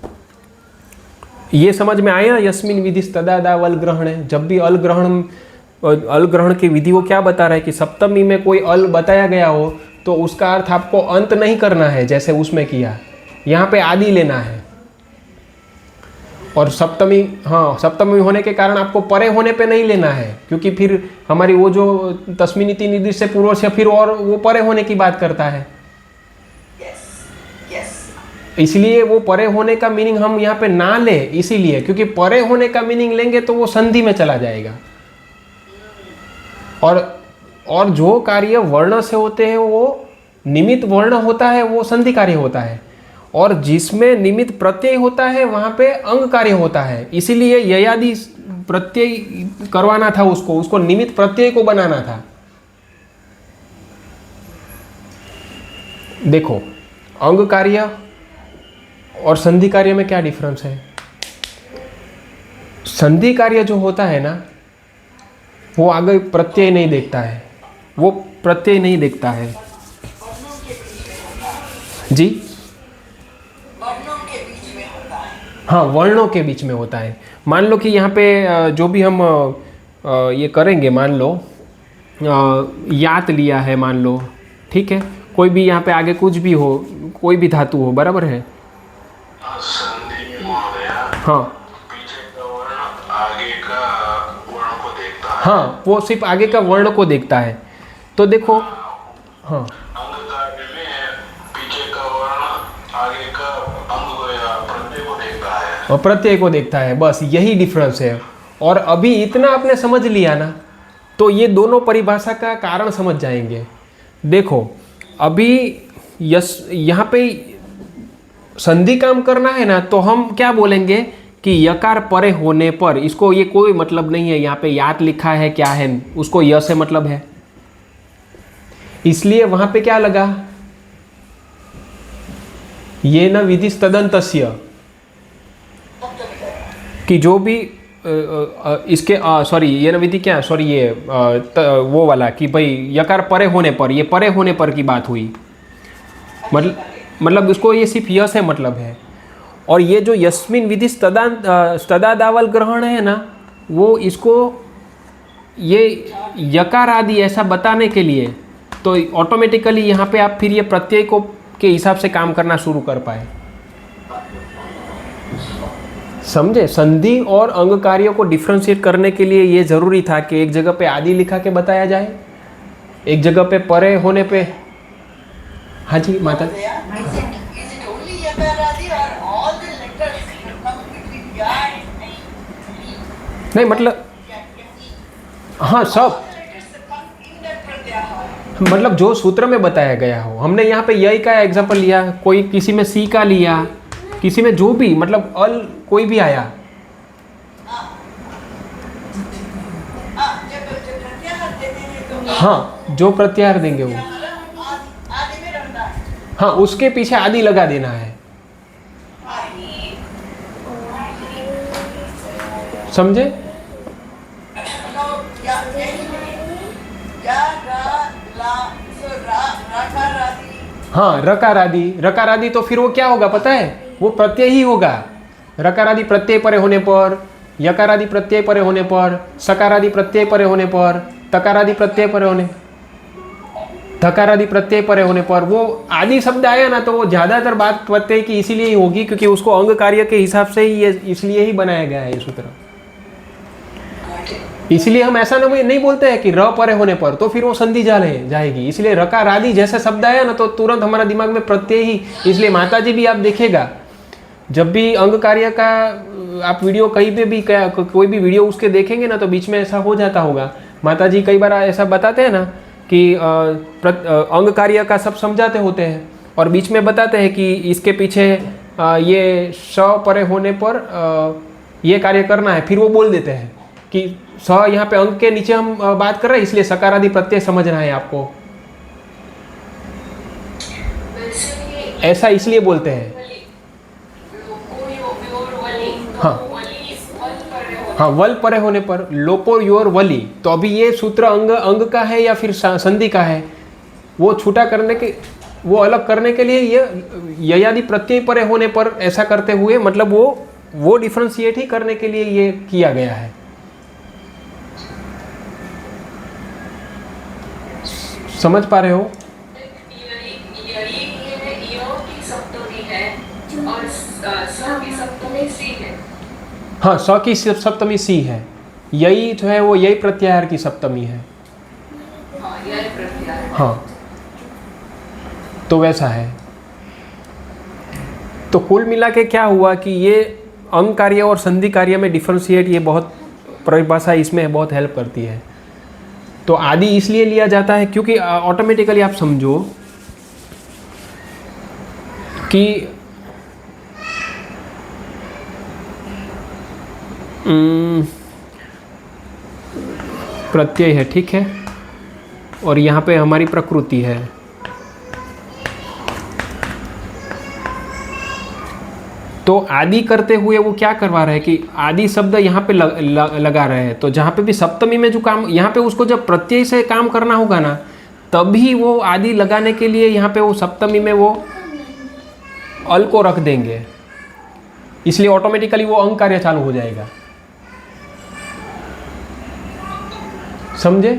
ये समझ में आया। यस्मिन विधि तदा दा वल ग्रहण है, जब भी अल ग्रहण की विधि वो क्या बता रहा है कि सप्तमी में कोई अल बताया गया हो तो उसका अर्थ आपको अंत नहीं करना है जैसे उसमें किया, यहाँ पे आदि लेना है। और सप्तमी होने के कारण आपको परे होने पे नहीं लेना है, क्योंकि फिर हमारी वो जो तस्मिनिति निर्दिष्ट से पूर्व से फिर और वो परे होने की बात करता है। इसलिए वो परे होने का मीनिंग हम यहाँ पे ना ले, इसीलिए क्योंकि परे होने का मीनिंग लेंगे तो वो संधि में चला जाएगा। और जो कार्य वर्ण से होते हैं वो निमित्त वर्ण होता है, वो संधि कार्य होता है, और जिसमें निमित्त प्रत्यय होता है वहां पे अंग कार्य होता है। इसीलिए ययादि प्रत्यय करवाना था, उसको निमित्त प्रत्यय को बनाना था। देखो, अंग कार्य और संधि कार्य में क्या डिफरेंस है? संधि कार्य जो होता है ना, वो आगे प्रत्यय नहीं देखता है, वो प्रत्यय नहीं देखता है जी। हाँ, वर्णों के बीच में होता है। मान लो कि यहाँ पे जो भी हम ये करेंगे, मान लो यात लिया है, मान लो, ठीक है, कोई भी यहाँ पे आगे कुछ भी हो, कोई भी धातु हो, बराबर है। हाँ, पीछे का वर्ण आगे का वर्ण को देखता है। हाँ, वो सिर्फ आगे का वर्ण को देखता है। तो देखो, हाँ, अंग कार्य में पीछे का वर्ण आगे का अंग या प्रत्यय को देखता है, और प्रत्यय को देखता है, बस यही डिफरेंस है। और अभी इतना आपने समझ लिया ना, तो ये दोनों परिभाषा का कारण समझ जाएंगे। देखो, अभी यहाँ पे संधि काम करना है ना, तो हम क्या बोलेंगे कि यकार परे होने पर, इसको ये कोई मतलब नहीं है, यहाँ पे यात लिखा है, क्या है, उसको य से मतलब है, इसलिए वहां पे क्या लगा, ये न विधि तदंतस्य, कि जो भी इसके सॉरी, ये न विधि क्या, सॉरी, ये वो वाला कि भाई यकार परे होने पर, ये परे होने पर की बात हुई, मतलब उसको ये सिर्फ यश है मतलब है। और ये जो यस्मिन विधि तदा दावल ग्रहण है ना, वो इसको ये यकार आदि ऐसा बताने के लिए, तो ऑटोमेटिकली यहाँ पे आप फिर ये प्रत्यय को के हिसाब से काम करना शुरू कर पाए। समझे? संधि और अंग कार्यों को डिफ्रेंशिएट करने के लिए ये जरूरी था कि एक जगह पे आदि लिखा के बताया जाए, एक जगह पे परे होने पे। हाँ जी माता। नहीं मतलब, हाँ सब, मतलब जो सूत्र में बताया गया हो। हमने यहाँ पे यही का एग्जाम्पल लिया, कोई किसी में सी का लिया, किसी में जो भी मतलब अल कोई भी आया। हाँ, जो प्रत्याहार देंगे वो, हाँ उसके पीछे आदि लगा देना है। समझे? हाँ, रकारादि, रकारादि तो फिर वो क्या होगा पता है? वो प्रत्यय ही होगा। रकारादि प्रत्यय परे होने पर, यकारादि प्रत्यय परे होने पर, सकारादि प्रत्यय परे होने पर, तकारादि प्रत्यय परे होने, धकारादि प्रत्यय परे होने पर वो आदि शब्द आया ना, तो वो ज़्यादातर बात प्रत्यय की इसीलिए ही होगी क्योंकि उसको अंग कार्य के हिसाब से ही ये इसलिए ही बनाया गया है ये सूत्र। इसलिए हम ऐसा नहीं बोलते हैं कि र परे होने पर तो फिर वो संधि जाएगी। इसलिए रकार आदि जैसा शब्द आया ना तो तुरंत हमारा दिमाग में प्रत्यय ही। इसलिए माताजी भी आप देखिएगा, जब भी अंग कार्य का आप वीडियो कहीं पे भी कोई भी वीडियो उसके देखेंगे ना तो बीच में ऐसा हो जाता होगा। माताजी कई बार ऐसा बताते हैं ना कि अंग कार्य का सब समझाते होते हैं और बीच में बताते हैं कि इसके पीछे ये स परे होने पर ये कार्य करना है। फिर वो बोल देते हैं कि स यहाँ पे अंक के नीचे हम बात कर रहे हैं, इसलिए सकारादि प्रत्यय समझना है आपको। ऐसा इसलिए बोलते हैं। हाँ हाँ, वल परे होने पर, लोपो योर वली। तो अभी ये सूत्र अंग का है या फिर संधि का है, वो छूटा करने के, वो अलग करने के लिए ये यदि प्रत्यय परे होने पर ऐसा करते हुए मतलब वो डिफरेंशिएट ही करने के लिए ये किया गया है। समझ पा रहे हो? हाँ, स की सप्तमी सी है, यही जो है वो यही प्रत्याहार की सप्तमी है। हाँ, तो वैसा है। तो कुल मिला के क्या हुआ कि ये अंग कार्य और संधि कार्य में डिफरेंशिएट, ये बहुत परिभाषा इसमें बहुत हेल्प करती है। तो आदि इसलिए लिया जाता है क्योंकि ऑटोमेटिकली आप समझो कि प्रत्यय है, ठीक है, और यहाँ पे हमारी प्रकृति है। तो आदि करते हुए वो क्या करवा रहे हैं कि आदि शब्द यहाँ पे लगा रहे हैं। तो जहाँ पे भी सप्तमी में जो काम, यहाँ पे उसको जब प्रत्यय से काम करना होगा ना, तभी वो आदि लगाने के लिए यहाँ पे वो सप्तमी में वो अल को रख देंगे। इसलिए ऑटोमेटिकली वो अंग कार्य चालू हो जाएगा। समझे?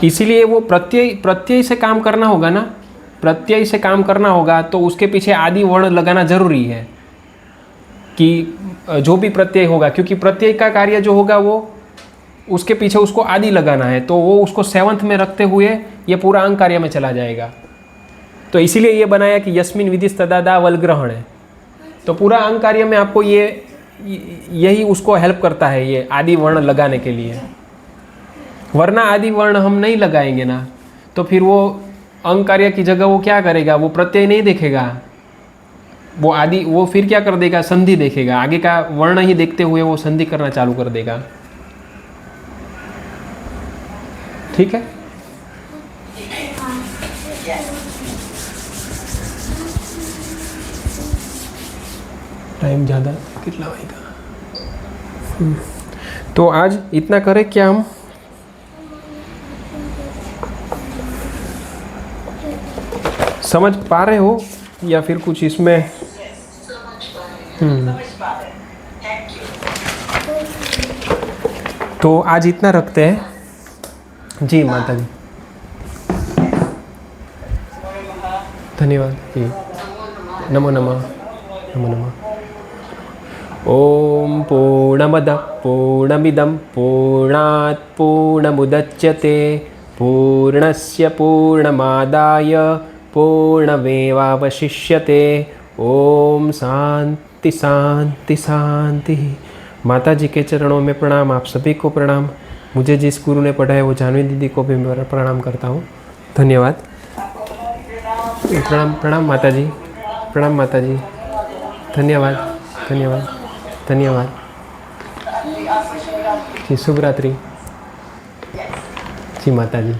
इसीलिए वो प्रत्यय से काम करना होगा ना, प्रत्यय से काम करना होगा तो उसके पीछे आदि वर्ण लगाना जरूरी है कि जो भी प्रत्यय होगा, क्योंकि प्रत्यय का कार्य जो होगा वो उसके पीछे उसको आदि लगाना है, तो वो उसको सेवंथ में रखते हुए ये पूरा अंग कार्य में चला जाएगा। तो इसीलिए ये बनाया कि यस्मिन विधिस् तदादा वल ग्रहण है। तो पूरा अंग कार्य में आपको यही उसको हेल्प करता है, ये आदि वर्ण लगाने के लिए। वरना आदि वर्ण हम नहीं लगाएंगे ना तो फिर वो अंग कार्य की जगह वो क्या करेगा, वो प्रत्यय नहीं देखेगा, वो आदि, वो फिर क्या कर देगा, संधि देखेगा। आगे का वर्ण ही देखते हुए वो संधि करना चालू कर देगा। ठीक है? टाइम ज़्यादा कितना आएगा? तो आज इतना करें क्या हम? समझ पा रहे हो या फिर कुछ इसमें? तो आज इतना रखते हैं जी। माता जी धन्यवाद जी। नमो नमः, नमो नमः। ओम पूर्णमदः पूर्णमिदं पूर्णात् पूर्णमुदच्यते पूर्णस्य पूर्णमादाय पूर्णमेवावशिष्यते। ओम शांति शांति शांति। माता जी के चरणों में प्रणाम, आप सभी को प्रणाम। मुझे जिस गुरु ने पढ़ाया वो जानवी दीदी को भी मैं प्रणाम करता हूँ। धन्यवाद। प्रणाम प्रणाम माता जी, प्रणाम माता जी। धन्यवाद धन्यवाद धन्यवाद जी। शुभ रात्रि जी माता जी।